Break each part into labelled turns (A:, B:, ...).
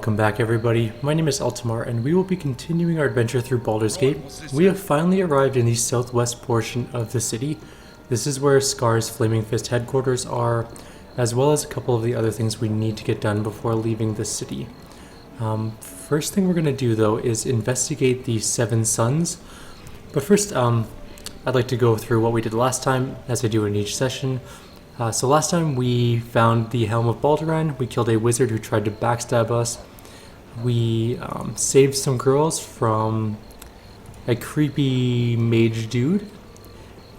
A: Welcome back everybody, my name is Altamar and we will be continuing our adventure through Baldur's Gate. We have finally arrived in the southwest portion of the city. This is where Scar's Flaming Fist headquarters are, as well as a couple of the other things we need to get done before leaving the city. First thing we're going to do though is investigate the Seven Suns. But first, I'd like to go through what we did last time, as I do in each session. So last time we found the Helm of Baldur. We killed a wizard who tried to backstab us. We saved some girls from a creepy mage dude.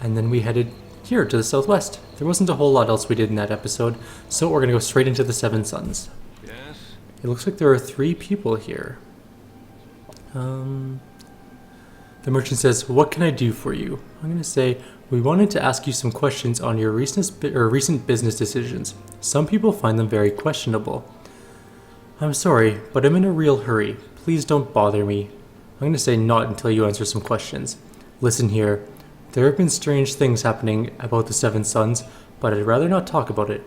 A: And then we headed here to the southwest. There wasn't a whole lot else we did in that episode, so we're going to go straight into the Seven Suns.
B: Yes?
A: It looks like there are 3 people here. The merchant says, "What can I do for you?" I'm going to say, "We wanted to ask you some questions on your recent business decisions. Some people find them very questionable." "I'm sorry, but I'm in a real hurry. Please don't bother me." I'm going to say, "Not until you answer some questions. Listen here. There have been strange things happening about the Seven Suns, but I'd rather not talk about it.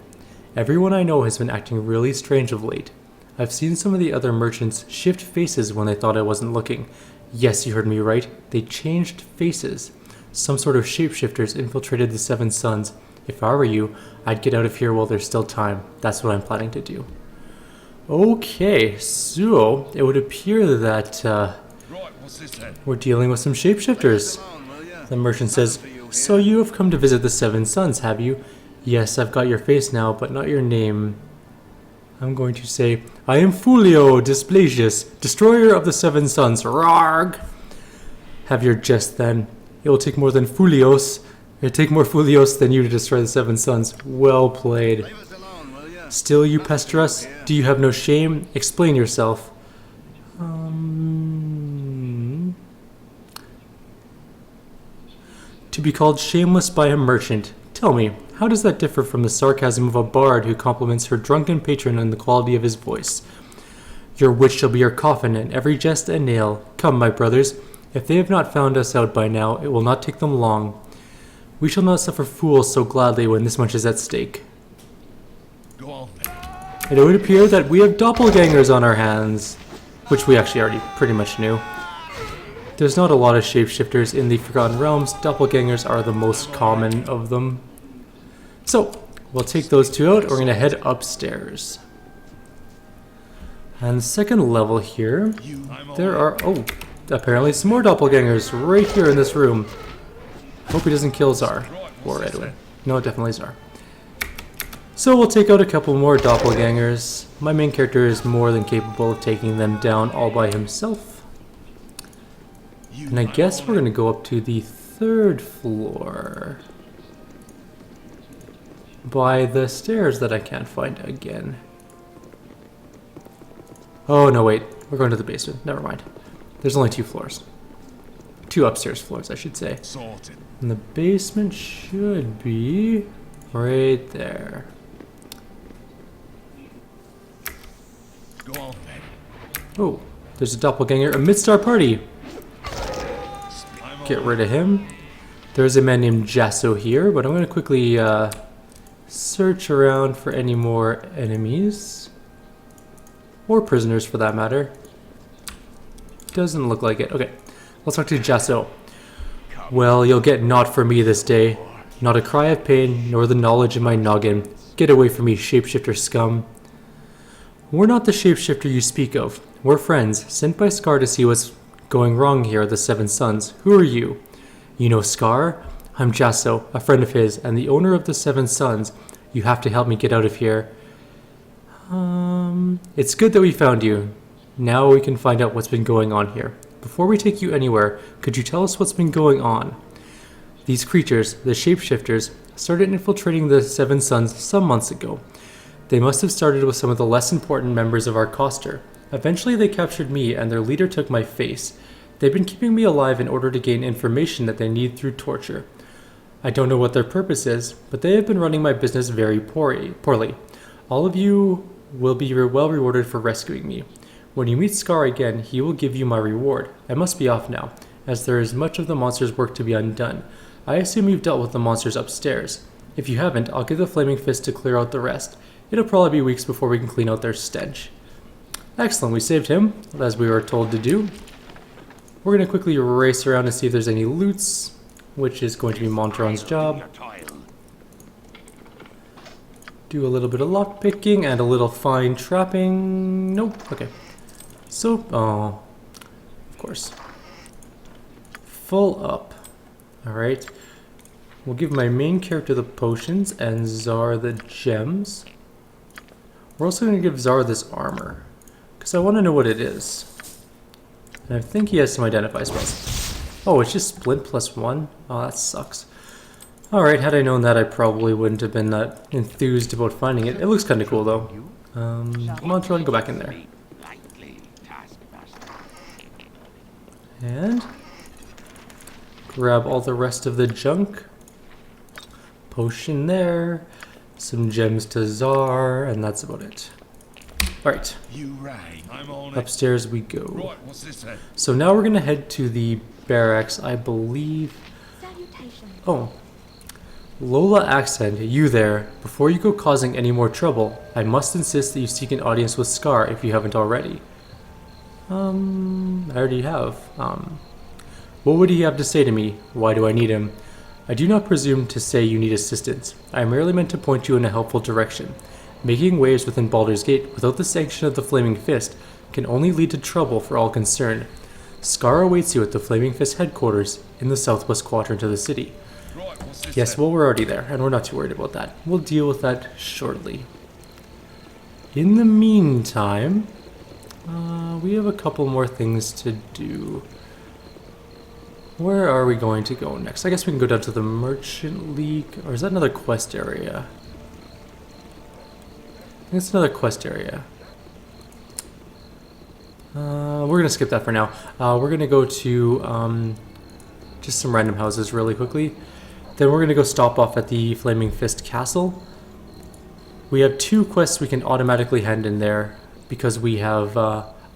A: Everyone I know has been acting really strange of late. I've seen some of the other merchants shift faces when they thought I wasn't looking. Yes, you heard me right. They changed faces. Some sort of shapeshifters infiltrated the Seven Suns. If I were you, I'd get out of here while there's still time. That's what I'm planning to do." Okay, so it would appear that we're dealing with some shapeshifters. The merchant says, "So you have come to visit the Seven Suns, have you? Yes, I've got your face now, but not your name." I'm going to say, "I am Fulio Dysplasius, destroyer of the Seven Suns. Rarg!" "Have your jest then. It will take more Fulios than you to destroy the Seven Suns. Well played. Still you pester us? Do you have no shame? Explain yourself." To be called shameless by a merchant. Tell me, how does that differ from the sarcasm of a bard who compliments her drunken patron on the quality of his voice? Your wit shall be your coffin, and every jest a nail. Come, my brothers. If they have not found us out by now, it will not take them long. We shall not suffer fools so gladly when this much is at stake.
B: Go on then.
A: And it would appear that we have doppelgangers on our hands, which we actually already pretty much knew. There's not a lot of shapeshifters in the Forgotten Realms. Doppelgangers are the most common of them. So, we'll take those 2 out. We're going to head upstairs. And the second level here, there are... oh, apparently some more doppelgangers right here in this room. Hope he doesn't kill Czar. Or Edwin. No, definitely Czar. So we'll take out a couple more doppelgangers. My main character is more than capable of taking them down all by himself. And I guess we're going to go up to the 3rd floor. By the stairs that I can't find again. Oh, no, wait. We're going to the basement. Never mind. There's only 2 floors. 2 upstairs floors, I should say.
B: Sorted.
A: And the basement should be right there.
B: Go on then.
A: Oh, there's a doppelganger amidst our party. Get rid of him. There's a man named Jasso here, but I'm going to quickly search around for any more enemies. Or prisoners for that matter. Doesn't look like it. Okay, let's talk to Jasso. "Well, you'll get naught from me this day. Not a cry of pain, nor the knowledge in my noggin. Get away from me, shapeshifter scum." "We're not the shapeshifter you speak of. We're friends, sent by Scar to see what's going wrong here at the Seven Suns. Who are you?" "You know Scar? I'm Jasso, a friend of his, and the owner of the Seven Suns. You have to help me get out of here." It's good that we found you. Now we can find out what's been going on here. Before we take you anywhere, could you tell us what's been going on?" "These creatures, the shapeshifters, started infiltrating the Seven Suns some months ago. They must have started with some of the less important members of our coster. Eventually they captured me and their leader took my face. They've been keeping me alive in order to gain information that they need through torture. I don't know what their purpose is, but they have been running my business very poorly. All of you will be well rewarded for rescuing me. When you meet Scar again, he will give you my reward. I must be off now, as there is much of the monster's work to be undone. I assume you've dealt with the monsters upstairs. If you haven't, I'll give the Flaming Fist to clear out the rest. It'll probably be weeks before we can clean out their stench." Excellent, we saved him, as we were told to do. We're going to quickly race around and see if there's any loots, which is going to be Montaron's job. Do a little bit of lockpicking and a little fine trapping. Nope, okay. So, oh, of course. Full up. Alright. We'll give my main character the potions and Zar the gems. We're also going to give Zar this armor, because I want to know what it is. And I think he has some identify spells. Oh, it's just splint +1? Oh, that sucks. Alright, had I known that, I probably wouldn't have been that enthused about finding it. It looks kind of cool, though. Come on, Tron, go back in there. And grab all the rest of the junk. Potion there. Some gems to Zar, and that's about it. Alright. Upstairs we go.
B: Right, what's this then?
A: So now we're going to head to the barracks, I believe. Oh. Lola Accent, you there. Before you go causing any more trouble, I must insist that you seek an audience with Scar if you haven't already. I already have. What would he have to say to me? Why do I need him? I do not presume to say you need assistance. I merely meant to point you in a helpful direction. Making waves within Baldur's Gate without the sanction of the Flaming Fist can only lead to trouble for all concerned. Scar awaits you at the Flaming Fist headquarters in the southwest quadrant of the city.
B: Right, what's this
A: Yes,
B: then?
A: well, we're already there, and we're not too worried about that. We'll deal with that shortly. In the meantime, we have a couple more things to do. Where are we going to go next? I guess we can go down to the Merchant League, or is that another quest area? I think it's another quest area. We're going to skip that for now. We're going to go to just some random houses really quickly. Then we're going to go stop off at the Flaming Fist Castle. We have 2 quests we can automatically hand in there because we have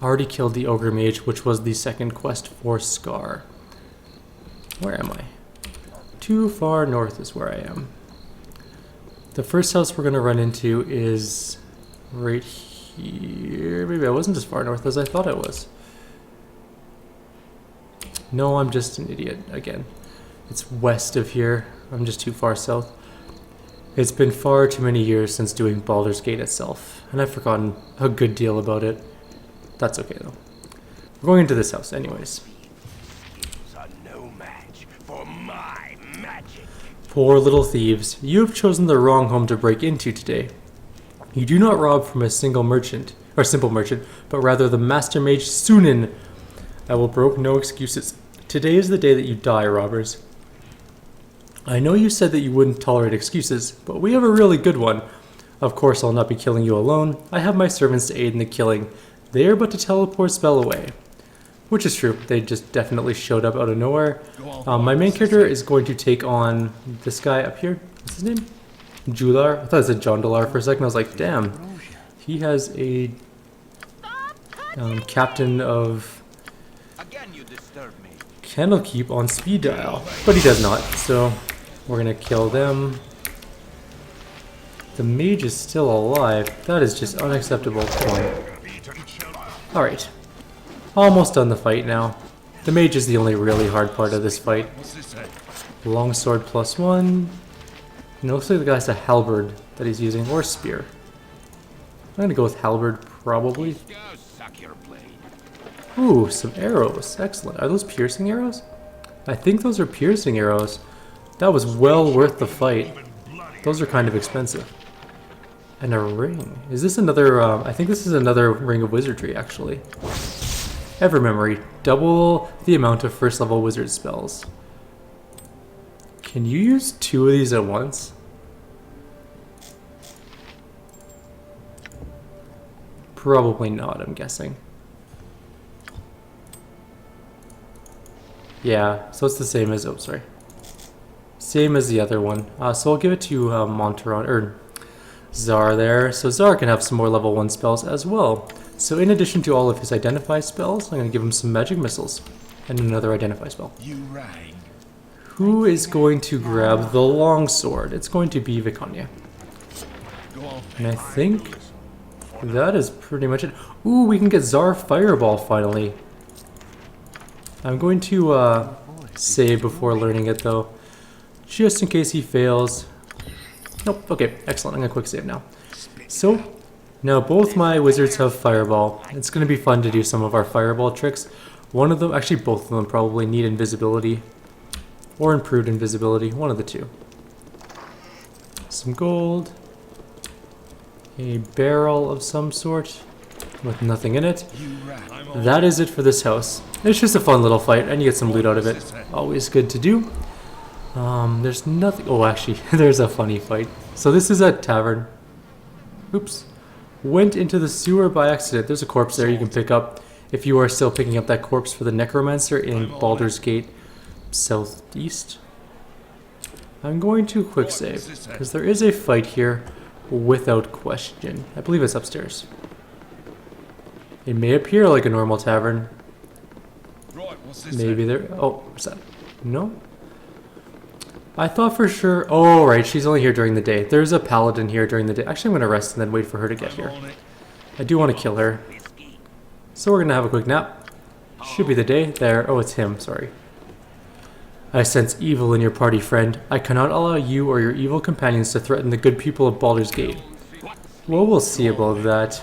A: already killed the Ogre Mage, which was the second quest for Scar. Where am I? Too far north is where I am. The first house we're going to run into is right here. Maybe I wasn't as far north as I thought I was. No, I'm just an idiot again. It's west of here. I'm just too far south. It's been far too many years since doing Baldur's Gate itself, and I've forgotten a good deal about it. That's okay though. We're going into this house anyways. Poor little thieves, you have chosen the wrong home to break into today. You do not rob from a simple merchant, but rather the master mage Sunnin. I will brook no excuses. Today is the day that you die, robbers. I know you said that you wouldn't tolerate excuses, but we have a really good one. Of course, I'll not be killing you alone. I have my servants to aid in the killing. They are but to teleport spell away. Which is true. They just definitely showed up out of nowhere. My main character is going to take on this guy up here. What's his name? Jular. I thought it said John Dolar for a second. I was like, damn. He has a captain of Candlekeep on speed dial. But he does not. So we're going to kill them. The mage is still alive. That is just unacceptable. Alright. Almost done the fight now. The mage is the only really hard part of this fight. Longsword +1. And it looks like the guy has a halberd that he's using, or spear. I'm gonna go with halberd, probably. Ooh, some arrows. Excellent. Are those piercing arrows? I think those are piercing arrows. That was well worth the fight. Those are kind of expensive. And a ring. Is this another, I think this is another Ring of Wizardry, actually. Ever memory. Double the amount of first level wizard spells. Can you use 2 of these at once? Probably not, I'm guessing. Yeah, so it's the same as, oh, sorry. Same as the other one. So I'll give it to Montaron, or Zar there. So Zar can have some more level 1 spells as well. So in addition to all of his identify spells, I'm going to give him some magic missiles and another identify spell. Who is going to grab the longsword? It's going to be Vikanya. And I think that is pretty much it. Ooh, we can get Czar Fireball finally. I'm going to save before learning it though, just in case he fails. Nope, okay, excellent. I'm gonna quick save now. So, now both my wizards have Fireball. It's gonna be fun to do some of our Fireball tricks. One of them, actually both of them probably need invisibility. Or improved invisibility, one of the two. Some gold. A barrel of some sort with nothing in it. That is it for this house. It's just a fun little fight and you get some loot out of it. Always good to do. There's nothing. Oh, actually, there's a funny fight. So this is a tavern. Oops. Went into the sewer by accident. There's a corpse there you can pick up if you are still picking up that corpse for the necromancer in Baldur's Gate southeast. I'm going to quick save because there is a fight here without question. I believe it's upstairs. It may appear like a normal tavern. Maybe there. Oh, what's that? No? I thought for sure. Oh, right. She's only here during the day. There's a paladin here during the day. Actually, I'm going to rest and then wait for her to get here. I do want to kill her. So we're going to have a quick nap. Should be the day. There. Oh, it's him. Sorry. I sense evil in your party, friend. I cannot allow you or your evil companions to threaten the good people of Baldur's Gate. Well, we'll see about that.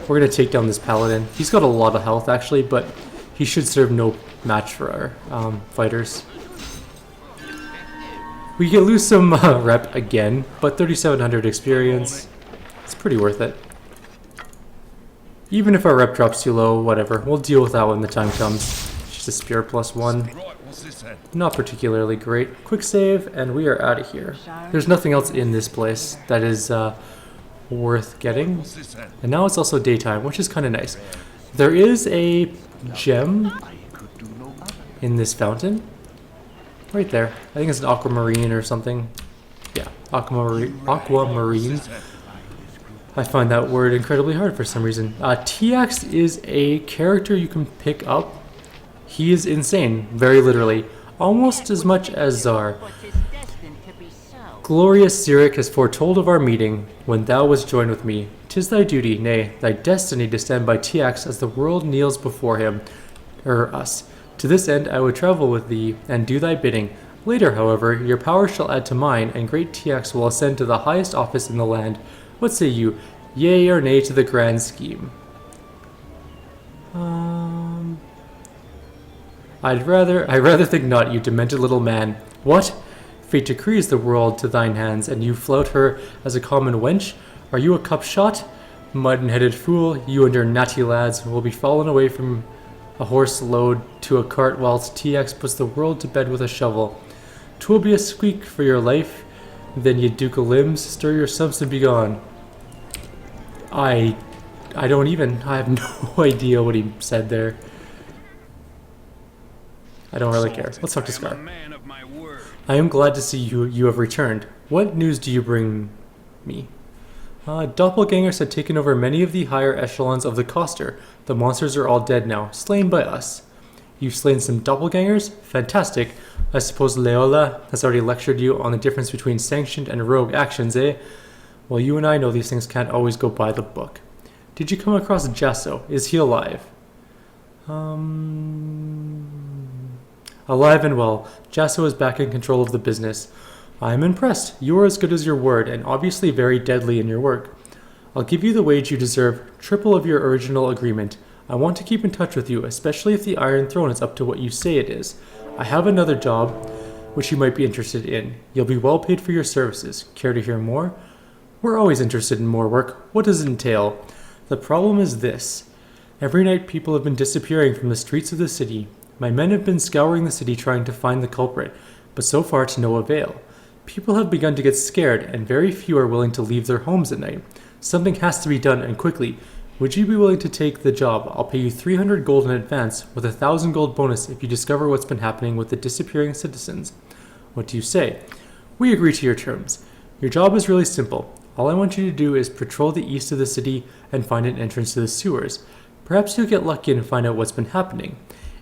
A: We're going to take down this paladin. He's got a lot of health, actually, but he should serve no match for our fighters. We can lose some rep again, but 3,700 experience. It's pretty worth it. Even if our rep drops too low, whatever. We'll deal with that when the time comes. Just a spear +1. Not particularly great. Quick save, and we are out of here. There's nothing else in this place that is worth getting. And now it's also daytime, which is kind of nice. There is a gem in this fountain. Right there. I think it's an aquamarine or something. Yeah, aquamarine. I find that word incredibly hard for some reason. TX is a character you can pick up. He is insane, very literally. Almost as much as Czar. Glorious Cyric has foretold of our meeting when thou wast joined with me. 'Tis thy duty, nay, thy destiny to stand by TX as the world kneels before him, us. To this end I would travel with thee and do thy bidding. Later, however, your power shall add to mine, and great TX will ascend to the highest office in the land. What say you, yea or nay to the grand scheme? I'd rather think not, you demented little man. What? Fate decrees the world to thine hands, and you flout her as a common wench? Are you a cup shot? Mutton-headed fool, you and your natty lads will be fallen away from a horse load to a cart whilst TX puts the world to bed with a shovel. 'Twill be a squeak for your life, then ye ducal limbs, stir your stumps and be gone. I have no idea what he said there. I don't really care. Let's talk to Scar. I am glad to see you have returned. What news do you bring me? Doppelgangers had taken over many of the higher echelons of the Coster. The monsters are all dead now, slain by us. You've slain some doppelgangers? Fantastic. I suppose Leola has already lectured you on the difference between sanctioned and rogue actions, eh? Well, you and I know these things can't always go by the book. Did you come across Jasso? Is he alive? Alive and well. Jasso is back in control of the business. I am impressed. You are as good as your word, and obviously very deadly in your work. I'll give you the wage you deserve, triple of your original agreement. I want to keep in touch with you, especially if the Iron Throne is up to what you say it is. I have another job, which you might be interested in. You'll be well paid for your services. Care to hear more? We're always interested in more work. What does it entail? The problem is this. Every night people have been disappearing from the streets of the city. My men have been scouring the city trying to find the culprit, but so far to no avail. People have begun to get scared, and very few are willing to leave their homes at night. Something has to be done, and quickly. Would you be willing to take the job? I'll pay you 300 gold in advance, with 1,000 gold bonus if you discover what's been happening with the disappearing citizens. What do you say? We agree to your terms. Your job is really simple. All I want you to do is patrol the east of the city and find an entrance to the sewers. Perhaps you'll get lucky and find out what's been happening.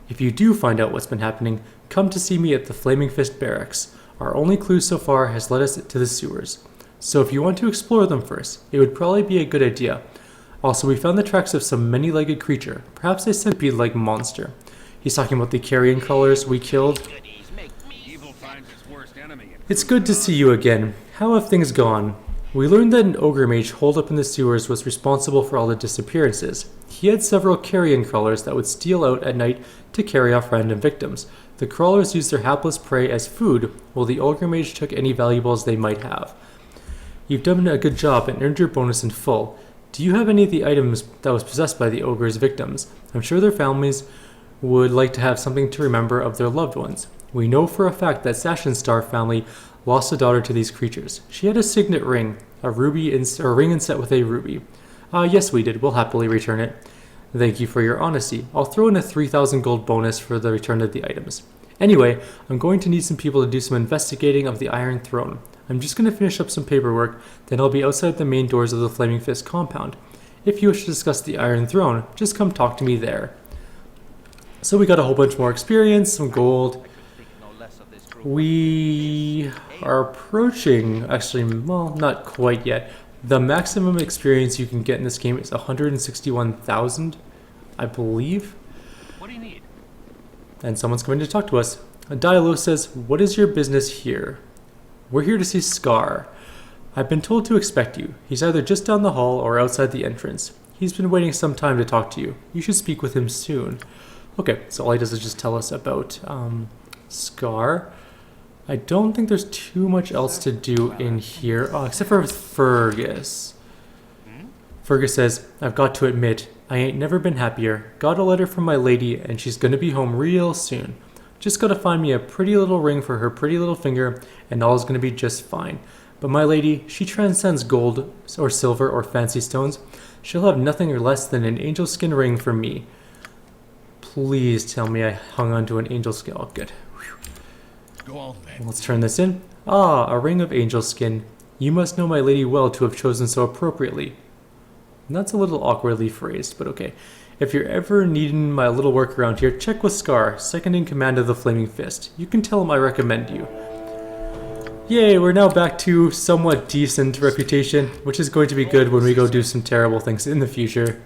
A: If you do find out what's been happening, come to see me at the Flaming Fist Barracks. Our only clue so far has led us to the sewers. So if you want to explore them first, it would probably be a good idea. Also, we found the tracks of some many-legged creature, perhaps a centipede-like monster. He's talking about the carrion crawlers we killed.
B: Evil finds its worst enemy.
A: It's good to see you again. How have things gone? We learned that an ogre mage holed up in the sewers was responsible for all the disappearances. He had several carrion crawlers that would steal out at night to carry off random victims. The crawlers used their hapless prey as food, while the ogre mage took any valuables they might have. You've done a good job and earned your bonus in full. Do you have any of the items that was possessed by the ogre's victims? I'm sure their families would like to have something to remember of their loved ones. We know for a fact that Sashenstar family lost a daughter to these creatures. She had a signet ring, a ring inset with a ruby. Yes, we did. We'll happily return it. Thank you for your honesty. I'll throw in a 3,000 gold bonus for the return of the items. Anyway, I'm going to need some people to do some investigating of the Iron Throne. I'm just going to finish up some paperwork, then I'll be outside the main doors of the Flaming Fist compound. If you wish to discuss the Iron Throne, just come talk to me there. So we got a whole bunch more experience, some gold. We are approaching, actually, well, not quite yet. The maximum experience you can get in this game is 161,000, I believe.
B: What do you need?
A: And someone's coming to talk to us. Dialo says, "What is your business here?" "We're here to see Scar. I've been told to expect you. He's either just down the hall or outside the entrance. He's been waiting some time to talk to you. You should speak with him soon." Okay, so all he does is just tell us about Scar. I don't think there's too much else to do in here, except for Fergus. Fergus says, "I've got to admit, I ain't never been happier. Got a letter from my lady, and she's gonna be home real soon. Just gotta find me a pretty little ring for her pretty little finger, and all's gonna be just fine. But my lady, she transcends gold or silver or fancy stones. She'll have nothing less than an angel skin ring for me." Please tell me I hung on to an angel skin. Oh, good.
B: Go on then.
A: Let's turn this in. "Ah, a ring of angel skin. You must know my lady well to have chosen so appropriately." And that's a little awkwardly phrased, but okay. "If you're ever needing my little work around here, check with Scar, second in command of the Flaming Fist. You can tell him I recommend you." Yay, we're now back to somewhat decent reputation, which is going to be good when we go do some terrible things in the future.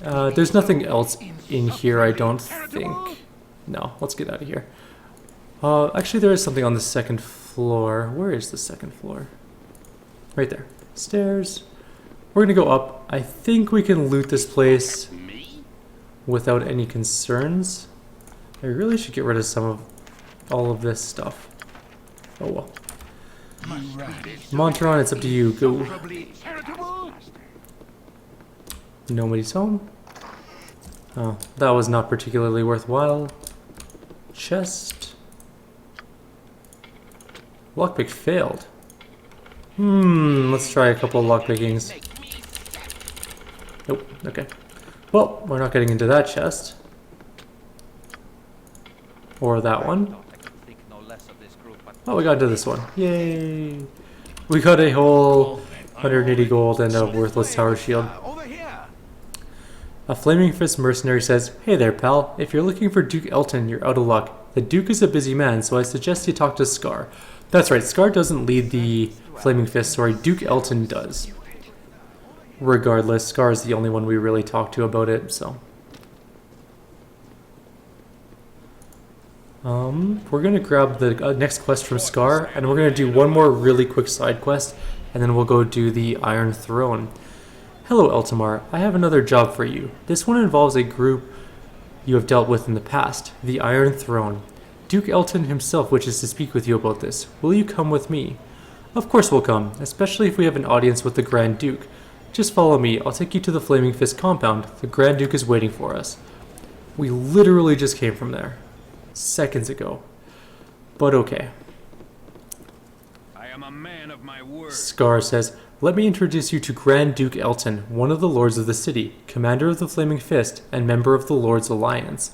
A: There's nothing else in here, I don't think. No, let's get out of here. Actually, there is something on the second floor. Where is the second floor? Right there. Stairs. We're gonna go up. I think we can loot this place without any concerns. I really should get rid of some of all of this stuff. Oh well. Monteron, it's up to you. Go. Nobody's home. Oh, that was not particularly worthwhile. Chest. Lockpick failed. Let's try a couple of lockpickings. Nope, okay. Well, we're not getting into that chest. Or that one. Oh, we got into this one. Yay! We got a whole 180 gold and a worthless tower shield. A Flaming Fist mercenary says, "Hey there, pal. If you're looking for Duke Elton, you're out of luck. The Duke is a busy man, so I suggest you talk to Scar." That's right, Scar doesn't lead the Flaming Fist, sorry, Duke Elton does. Regardless, Scar is the only one we really talk to about it, so. We're gonna grab the next quest from Scar, and we're gonna do one more really quick side quest, and then we'll go do the Iron Throne. "Hello, Eltamar. I have another job for you. This one involves a group you have dealt with in the past, the Iron Throne. Duke Elton himself wishes to speak with you about this. Will you come with me?" "Of course we'll come, especially if we have an audience with the Grand Duke. Just follow me. I'll take you to the Flaming Fist compound. The Grand Duke is waiting for us." We literally just came from there. Seconds ago. But okay.
B: I am a man of my word.
A: Scar says, "Let me introduce you to Grand Duke Elton, one of the lords of the city, commander of the Flaming Fist, and member of the Lord's Alliance."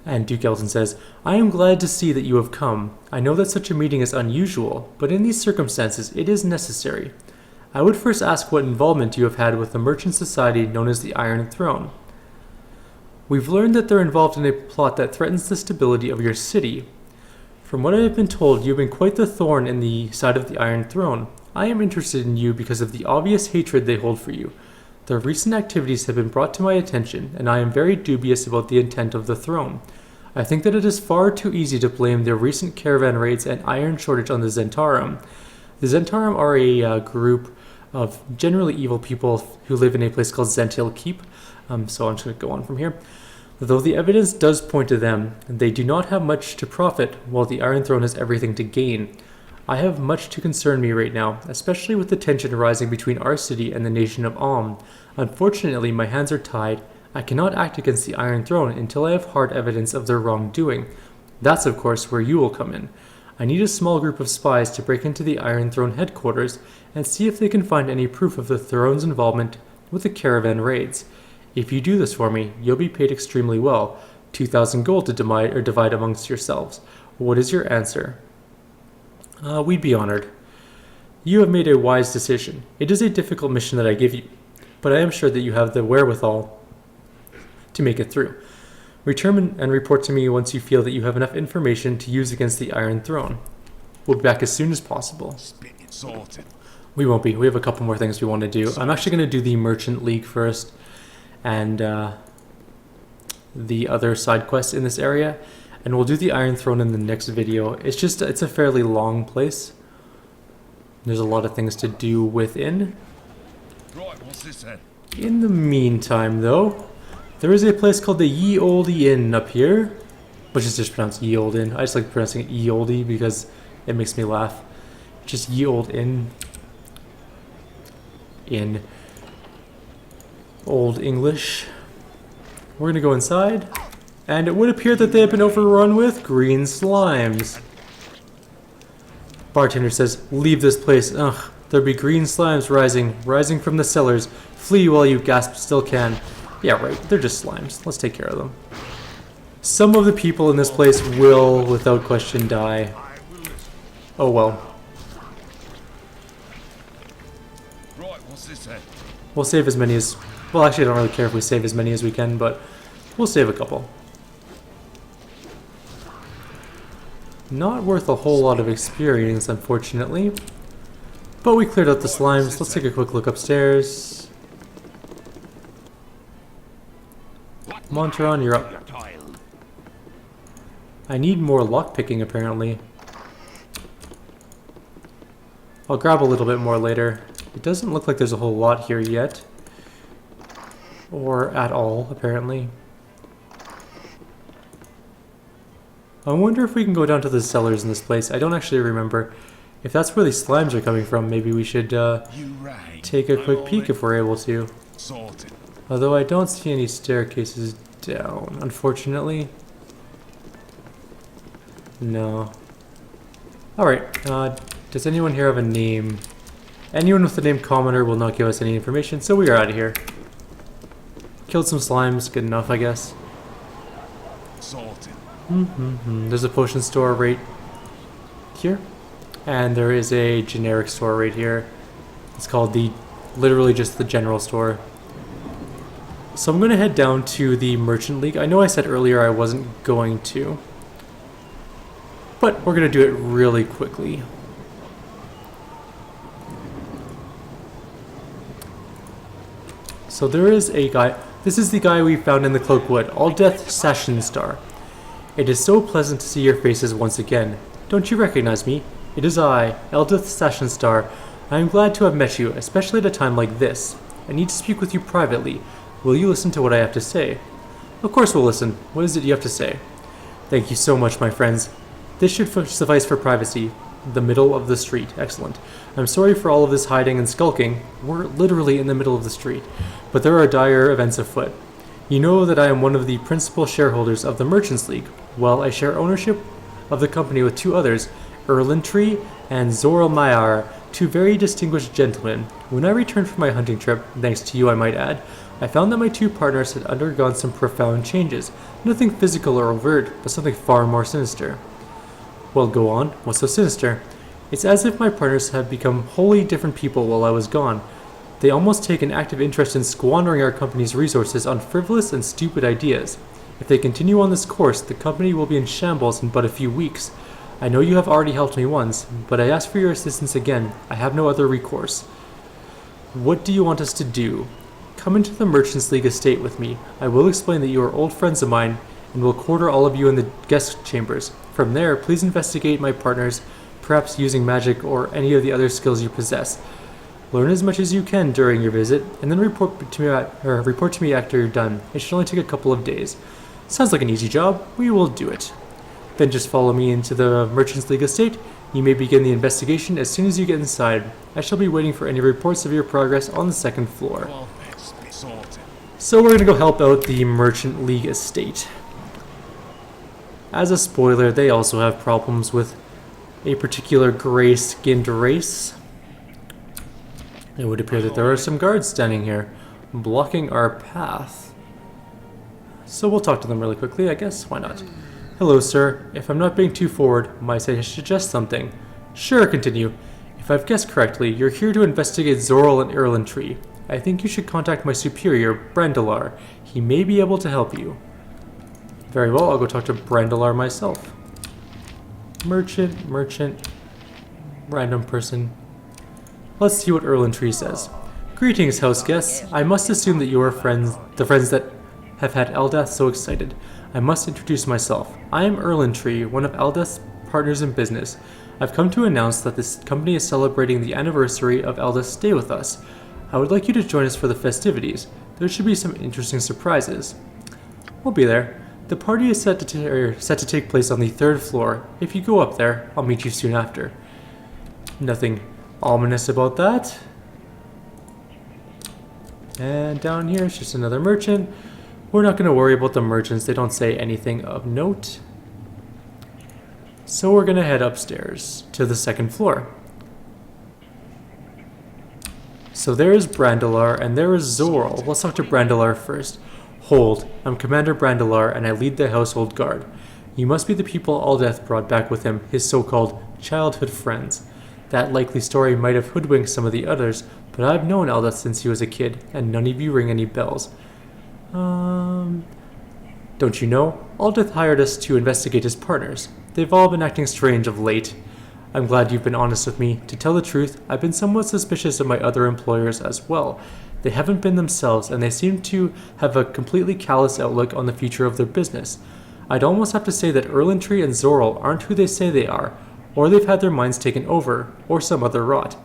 A: And Duke Elton says, "I am glad to see that you have come. I know that such a meeting is unusual, but in these circumstances it is necessary. I would first ask what involvement you have had with the merchant society known as the Iron Throne. We've learned that they're involved in a plot that threatens the stability of your city. From what I have been told, you've been quite the thorn in the side of the Iron Throne. I am interested in you because of the obvious hatred they hold for you. Their recent activities have been brought to my attention, and I am very dubious about the intent of the throne. I think that it is far too easy to blame their recent caravan raids and iron shortage on the Zentarum. The Zentarum are a group of generally evil people who live in a place called Zentil Keep. So I'm just going to go on from here. Though the evidence does point to them, they do not have much to profit, while the Iron Throne has everything to gain. I have much to concern me right now, especially with the tension rising between our city and the nation of Alm. Unfortunately, my hands are tied. I cannot act against the Iron Throne until I have hard evidence of their wrongdoing. That's, of course, where you will come in. I need a small group of spies to break into the Iron Throne headquarters and see if they can find any proof of the Throne's involvement with the caravan raids. If you do this for me, you'll be paid extremely well. 2,000 gold to divide amongst yourselves. What is your answer? We'd be honored. You have made a wise decision. It is a difficult mission that I give you, but I am sure that you have the wherewithal to make it through. Return and report to me once you feel that you have enough information to use against the Iron Throne. We'll be back as soon as possible.
B: Sorted.
A: We won't be. We have a couple more things we want to do. I'm actually going to do the Merchant League first, and the other side quests in this area, and we'll do the Iron Throne in the next video. It's a fairly long place. There's a lot of things to do within.
B: Right, what's this then?
A: In the meantime, though, there is a place called the Ye Olde Inn up here, which is just pronounced Ye Olde Inn. I just like pronouncing it Ye Olde because it makes me laugh. Just Ye Olde Inn. In Old English. We're gonna go inside, and it would appear that they have been overrun with green slimes. Bartender says, leave this place. Ugh, there be green slimes rising from the cellars. Flee while you gasp still can. Yeah, right, they're just slimes. Let's take care of them. Some of the people in this place will, without question, die. Oh well.
B: Right, what's this then?
A: We'll save as many as... Well, actually, I don't really care if we save as many as we can, but we'll save a couple. Not worth a whole lot of experience, unfortunately. But we cleared out the slimes. Let's take a quick look upstairs. Monteron, you're up. I need more lockpicking, apparently. I'll grab a little bit more later. It doesn't look like there's a whole lot here yet. Or at all, apparently. I wonder if we can go down to the cellars in this place. I don't actually remember. If that's where these slimes are coming from, maybe we should take a quick peek if we're able to. Although I don't see any staircases down, unfortunately. No. Alright, does anyone here have a name? Anyone with the name Commoner will not give us any information, so we are out of here. Killed some slimes, good enough, I guess. There's a potion store right here, and there is a generic store right here. It's called literally just the general store. So I'm going to head down to the Merchant League. I know I said earlier I wasn't going to, but we're going to do it really quickly. So there is a guy. This is the guy we found in the Cloakwood, Aldeth Sashenstar. It is so pleasant to see your faces once again. Don't you recognize me? It is I, Aldeth Sashenstar. I am glad to have met you, especially at a time like this. I need to speak with you privately. Will you listen to what I have to say? Of course we'll listen. What is it you have to say? Thank you so much, my friends. This should suffice for privacy. The middle of the street. Excellent. I'm sorry for all of this hiding and skulking. We're literally in the middle of the street. But there are dire events afoot. You know that I am one of the principal shareholders of the Merchants League. Well, I share ownership of the company with two others, Erlentree and Zorelmayar, two very distinguished gentlemen. When I returned from my hunting trip, thanks to you I might add, I found that my two partners had undergone some profound changes. Nothing physical or overt, but something far more sinister. Well, go on. What's so sinister? It's as if my partners had become wholly different people while I was gone. They almost take an active interest in squandering our company's resources on frivolous and stupid ideas. If they continue on this course, the company will be in shambles in but a few weeks. I know you have already helped me once, but I ask for your assistance again. I have no other recourse. What do you want us to do? Come into the Merchants League estate with me. I will explain that you are old friends of mine and will quarter all of you in the guest chambers. From there, please investigate my partners, perhaps using magic or any of the other skills you possess. Learn as much as you can during your visit, and then report to me after you're done. It should only take a couple of days. Sounds like an easy job. We will do it. Then just follow me into the Merchants League estate. You may begin the investigation as soon as you get inside. I shall be waiting for any reports of your progress on the second floor. So we're going to go help out the Merchant League estate. As a spoiler, they also have problems with a particular gray-skinned race. It would appear that there are some guards standing here, blocking our path. So we'll talk to them really quickly, I guess. Why not? Hello, sir. If I'm not being too forward, might I suggest something? Sure, continue. If I've guessed correctly, you're here to investigate Zorl and Erlentree. I think you should contact my superior, Brandalar. He may be able to help you. Very well, I'll go talk to Brandalar myself. Merchant, random person. Let's see what Erlentree says. Greetings, house guests. I must assume that you are the friends that have had Eldath so excited. I must introduce myself. I am Erlentree, one of Eldath's partners in business. I've come to announce that this company is celebrating the anniversary of Eldath's stay with us. I would like you to join us for the festivities. There should be some interesting surprises. We'll be there. The party is set to take place on the 3rd floor. If you go up there, I'll meet you soon after. Nothing ominous about that. And down here is just another merchant. We're not going to worry about the merchants. They don't say anything of note. So we're going to head upstairs to the 2nd floor. So there is Brandalar and there is Zorl. Let's talk to Brandalar first. Hold, I'm Commander Brandalar and I lead the household guard. You must be the people Aldeth brought back with him, his so-called childhood friends. That likely story might have hoodwinked some of the others, but I've known Aldeth since he was a kid, and none of you ring any bells. Don't you know? Aldeth hired us to investigate his partners. They've all been acting strange of late. I'm glad you've been honest with me. To tell the truth, I've been somewhat suspicious of my other employers as well. They haven't been themselves, and they seem to have a completely callous outlook on the future of their business. I'd almost have to say that Erlentree and Zorl aren't who they say they are, or they've had their minds taken over, or some other rot.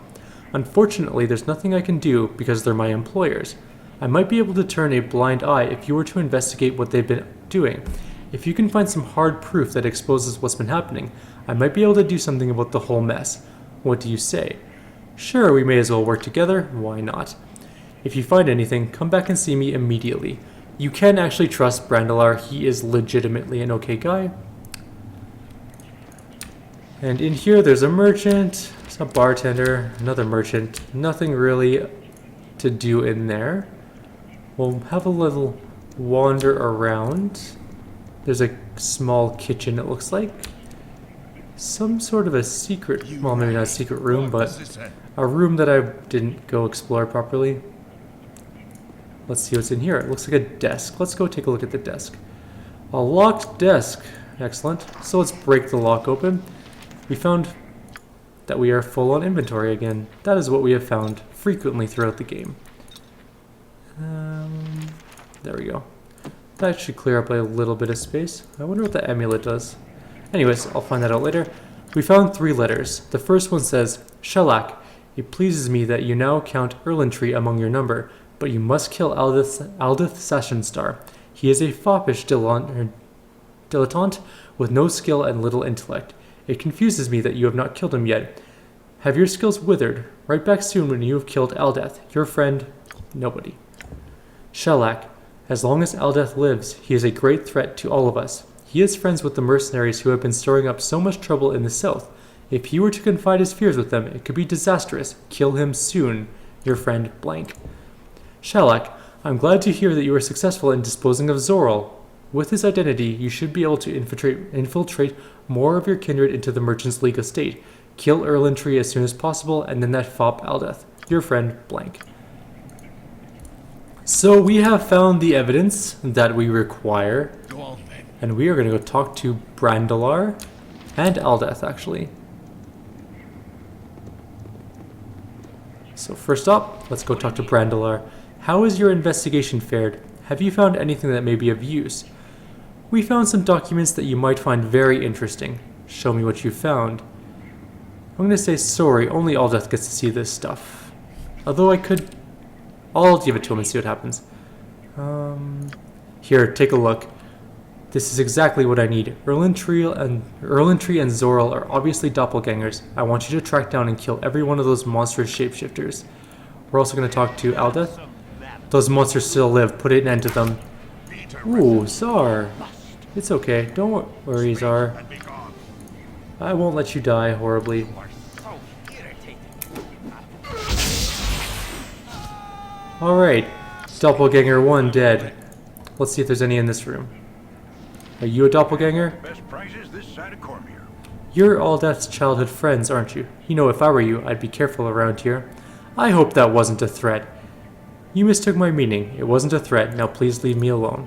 A: Unfortunately, there's nothing I can do because they're my employers. I might be able to turn a blind eye if you were to investigate what they've been doing. If you can find some hard proof that exposes what's been happening, I might be able to do something about the whole mess. What do you say? Sure, we may as well work together. Why not? If you find anything, come back and see me immediately. You can actually trust Brandalar. He is legitimately an okay guy. And in here, there's a merchant, a bartender, another merchant. Nothing really to do in there. We'll have a little wander around. There's a small kitchen, it looks like. Some sort of a secret, well, maybe not a secret room, but a room that I didn't go explore properly. Let's see what's in here. It looks like a desk. Let's go take a look at the desk. A locked desk. Excellent. So let's break the lock open. We found that we are full on inventory again. That is what we have found frequently throughout the game. There we go. That should clear up a little bit of space. I wonder what the amulet does. Anyways, I'll find that out later. We found 3 letters. The first one says, Shellac. It pleases me that you now count Erlentree among your number, but you must kill Aldith Sashenstar. He is a foppish dilettante with no skill and little intellect. It confuses me that you have not killed him yet. Have your skills withered? Write back soon when you have killed Aldeth. Your friend, nobody. Shellac. As long as Aldeth lives, he is a great threat to all of us. He is friends with the mercenaries who have been stirring up so much trouble in the south. If he were to confide his fears with them, it could be disastrous. Kill him soon. Your friend, blank. Shellac. I'm glad to hear that you were successful in disposing of Zorl. With his identity, you should be able to infiltrate more of your kindred into the Merchants League estate. Kill Erlentree as soon as possible, and then that fop Aldeth. Your friend, blank. So we have found the evidence that we require, and we are going to go talk to Brandalar. And Aldeth, actually. So first up, let's go talk to Brandalar. How has your investigation fared? Have you found anything that may be of use? We found some documents that you might find very interesting. Show me what you found. I'm going to say sorry, only Aldeth gets to see this stuff. Although I'll give it to him and see what happens. Here, take a look. This is exactly what I need. Erlintree and Zorl are obviously doppelgangers. I want you to track down and kill every one of those monstrous shapeshifters. We're also going to talk to Aldeth. Those monsters still live. Put an end to them. Ooh, Zar. It's okay. Don't worry, Zar. I won't let you die horribly. Alright. Doppelganger 1 dead. Let's see if there's any in this room. Are you a doppelganger?
C: Best prizes this side of Cormier.
A: You're Aldeth's childhood friends, aren't you? You know, if I were you, I'd be careful around here. I hope that wasn't a threat. You mistook my meaning. It wasn't a threat. Now please leave me alone.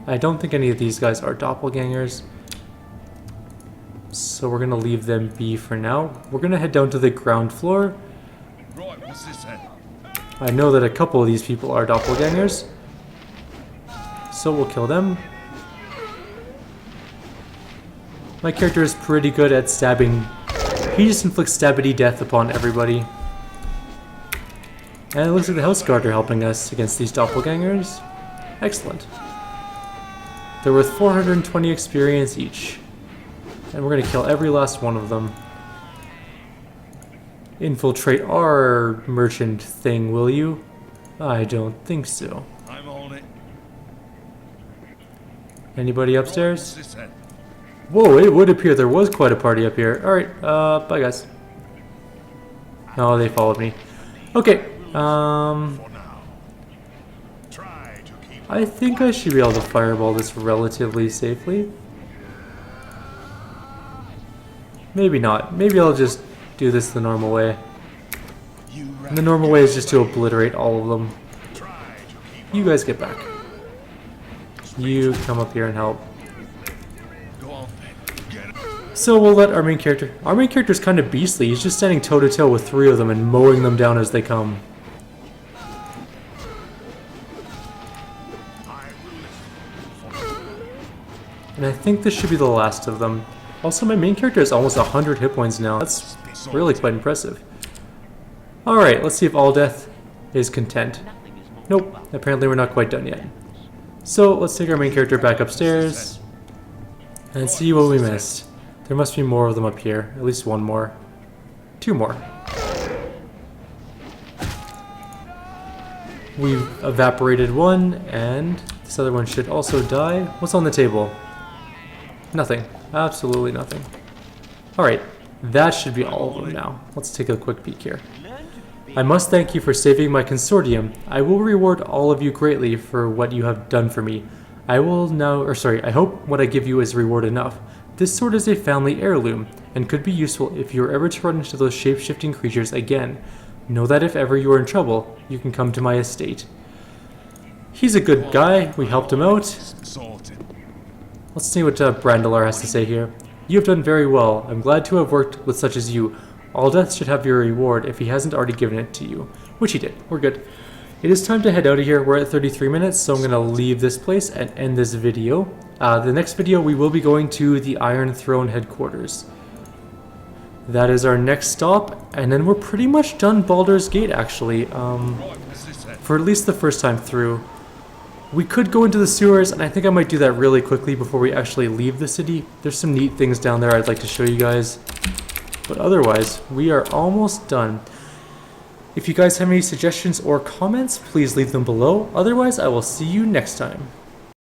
A: I don't think any of these guys are doppelgangers. So we're going to leave them be for now. We're going to head down to the ground floor.
C: Right, what's this then?
A: I know that a couple of these people are doppelgangers. So we'll kill them. My character is pretty good at stabbing. He just inflicts stabbity death upon everybody. And it looks like the House Guard are helping us against these doppelgangers. Excellent. They're worth 420 experience each. And we're going to kill every last one of them. Infiltrate our merchant thing, will you? I don't think so.
C: I'm on it.
A: Anybody upstairs?
C: What's this then?
A: Whoa, it would appear there was quite a party up here. Alright, bye guys. Oh, they followed me. Okay,
C: For now. Try to keep
A: I think I should be able to fireball this relatively safely. Maybe not. Maybe I'll just do this the normal way.
C: you
A: And the normal way is just to obliterate all of them.
C: try to keep
A: You guys get back. You come up here and help.
C: go on then. Get it.
A: So we'll let our main character... Our main character is kind of beastly. He's just standing toe-to-toe with 3 of them and mowing them down as they come. And I think this should be the last of them. Also, my main character has almost 100 hit points now. That's really quite impressive. Alright, let's see if Aldeth is content. Nope, apparently we're not quite done yet. So, let's take our main character back upstairs and see what we missed. There must be more of them up here. At least 1 more. 2 more. We've evaporated 1, and this other one should also die. What's on the table? Nothing. Absolutely nothing. Alright, that should be all of them now. Let's take a quick peek here. I must thank you for saving my consortium. I will reward all of you greatly for what you have done for me. I hope what I give you is reward enough. This sword is a family heirloom, and could be useful if you are ever to run into those shape-shifting creatures again. Know that if ever you are in trouble, you can come to my estate. He's a good guy. We helped him out.
C: Sorted.
A: Let's see what Brandalar has to say here. You have done very well. I'm glad to have worked with such as you. Aldeth should have your reward if he hasn't already given it to you. Which he did. We're good. It is time to head out of here. We're at 33 minutes, so I'm going to leave this place and end this video. The next video, we will be going to the Iron Throne headquarters. That is our next stop, and then we're pretty much done Baldur's Gate, actually. For at least the first time through. We could go into the sewers, and I think I might do that really quickly before we actually leave the city. There's some neat things down there I'd like to show you guys. But otherwise, we are almost done. If you guys have any suggestions or comments, please leave them below. Otherwise, I will see you next time.